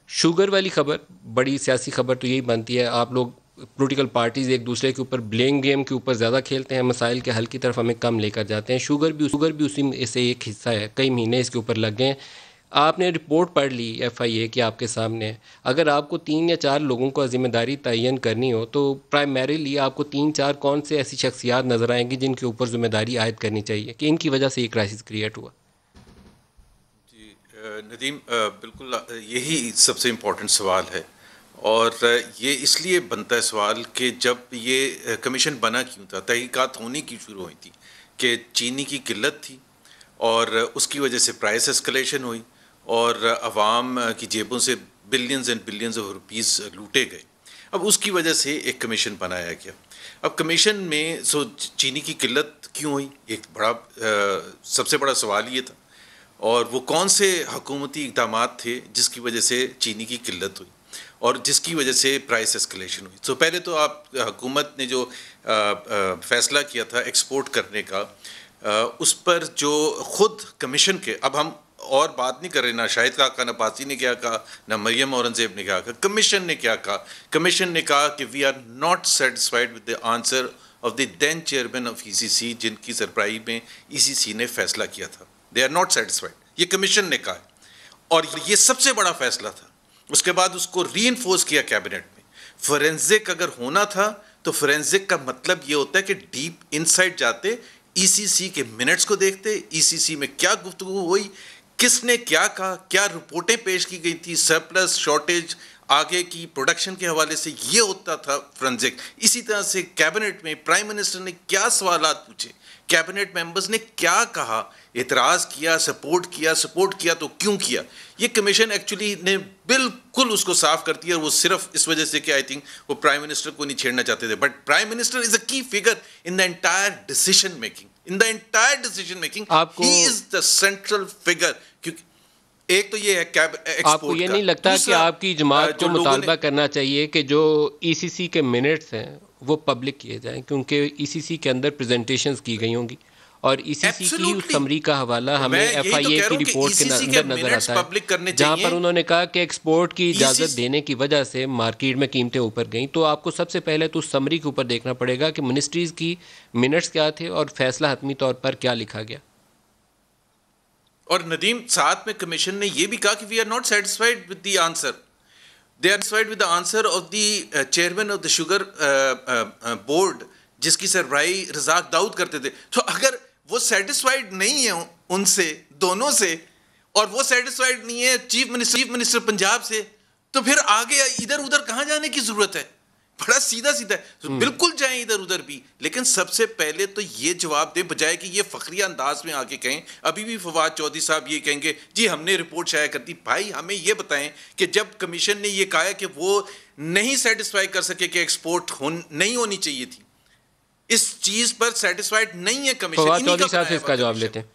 Sugar والی خبر بڑی سیاسی خبر تو یہی بنتی ہے، آپ لوگ پولیٹیکل پارٹیز ایک دوسرے کے اوپر بلیم گیم کے اوپر زیادہ کھیلتے ہیں، مسائل کے حل کی طرف ہمیں کم لے کر جاتے ہیں. شوگر بھی اسی میں سے ایک حصہ ہے. کئی مہینے اس کے اوپر لگ گئے ہیں. آپ نے رپورٹ پڑھ لی ایف آئی اے کی، آپ کے سامنے ہے. اگر آپ کو 3 یا 4 لوگوں کو ذمہ داری تعین کرنی ہو تو پرائمریلی آپ کو 3-4 کون سے ایسی شخصیات نظر آئیں گی جن کے اوپر ذمہ داری عائد کرنی چاہیے کہ ان کی وجہ سے یہ کرائسس کریٹ ہوا؟ جی ندیم، بالکل یہی سب سے امپورٹنٹ سوال ہے، اور یہ اس لیے بنتا ہے سوال کہ جب یہ کمیشن بنا کیوں تھا، تحقیقات ہونے کی شروع ہوئی تھی کہ چینی کی قلت تھی اور اس کی وجہ سے پرائس اسکلیشن ہوئی اور عوام کی جیبوں سے billions and billions of rupees لوٹے گئے. اب اس کی وجہ سے ایک کمیشن بنایا گیا. اب کمیشن میں چینی کی قلت کیوں ہوئی، ایک بڑا سب سے بڑا سوال یہ تھا، اور وہ کون سے حکومتی اقدامات تھے جس کی وجہ سے چینی کی قلت ہوئی اور جس کی وجہ سے پرائس اسکلیشن ہوئی. پہلے تو حکومت نے جو فیصلہ کیا تھا ایکسپورٹ کرنے کا، اس پر جو خود کمیشن کے، اب ہم اور بات نہیں کر رہے، نہ شاہد کاکا، نہ پاسی نے کیا کہا، نہ مریم اورنگزیب نے کیا کہا، کمیشن نے کیا کہا. کمیشن نے کہا کہ we are not satisfied with the answer of the then chairman of E C C, جن کی سربراہی میں ای سی سی نے فیصلہ کیا تھا. دے آر ناٹ سیٹسفائڈ، یہ کمیشن نے کہا ہے، اور یہ سب سے بڑا فیصلہ تھا. اس کے بعد اس کو ری انفورس کیا کیبنٹ میں. فورینزک اگر ہونا تھا تو فورینزک کا مطلب یہ ہوتا ہے کہ ڈیپ انسائٹ جاتے، ای سی سی کے منٹس کو دیکھتے، ای سی سی میں کیا گفتگو ہوئی، کس نے کیا کہا، کیا رپورٹیں پیش کی گئی تھی، سرپلس، شارٹیج، آگے کی پروڈکشن کے حوالے سے، یہ ہوتا تھا فورینزک. اسی طرح سے کیبنٹ میں پرائم منسٹر نے کیا سوالات پوچھے، کیبنٹ ممبرز نے کیا کہا، اعتراض کیا، سپورٹ کیا تو کیوں کیا. یہ کمیشن ایکچولی نے بالکل اس کو صاف کر دیا، اور وہ صرف اس وجہ سے کہ آئی تھنک وہ پرائم منسٹر کو نہیں چھیڑنا چاہتے تھے. بٹ پرائم منسٹر از اے کی figure in the entire decision making, آپ کو ہی از دا سینٹرل فگر. کیونکہ ایک تو یہ ہے آپ کو یہ نہیں لگتا کہ آپ کی جماعت کو مطالبہ کرنا چاہیے کہ جو ای سی سی کے منٹس ہیں وہ پبلک کیے جائیں، کیونکہ ای سی سی کے اندر پریزنٹیشنز کی گئی ہوں گی، اور ای سی سی کی اس سمری کا حوالہ ہمیں ایف آئی اے کی رپورٹ کے اندر نظر آتا ہے، جہاں پر انہوں نے کہا کہ ایکسپورٹ کی اجازت دینے کی وجہ سے مارکیٹ میں قیمتیں اوپر گئیں. تو آپ کو سب سے پہلے تو اس سمری کے اوپر دیکھنا پڑے گا کہ منسٹریز کی منٹس کیا تھے اور فیصلہ حتمی طور پر کیا لکھا گیا. اور ندیم، ساتھ میں کمیشن نے یہ بھی کہا کہ we are not satisfied with the answer, they are satisfied with the answer of the chairman of the sugar board, جس کی سربراہی رزاق داؤد کرتے تھے. تو اگر وہ سیٹسفائڈ نہیں ہے ان سے، دونوں سے، اور وہ سیٹسفائڈ نہیں ہے چیف منسٹر پنجاب سے، تو پھر آگے ادھر ادھر کہاں جانے کی ضرورت ہے؟ بڑا سیدھا ہے، بالکل جائیں ادھر ادھر بھی، لیکن سب سے پہلے تو یہ جواب دیں، بجائے کہ یہ فخریہ انداز میں آگے کہیں. ابھی بھی فواد چودھری صاحب یہ کہیں گے جی ہم نے رپورٹ شائع کر دی. بھائی ہمیں یہ بتائیں کہ جب کمیشن نے یہ کہا کہ وہ نہیں سیٹسفائی کر سکے کہ ایکسپورٹ نہیں ہونی چاہیے تھی، اس چیز پر سیٹسفائڈ نہیں ہے کمیشن. فواد چودھری صاحب سے اس کا جواب لیتے ہیں.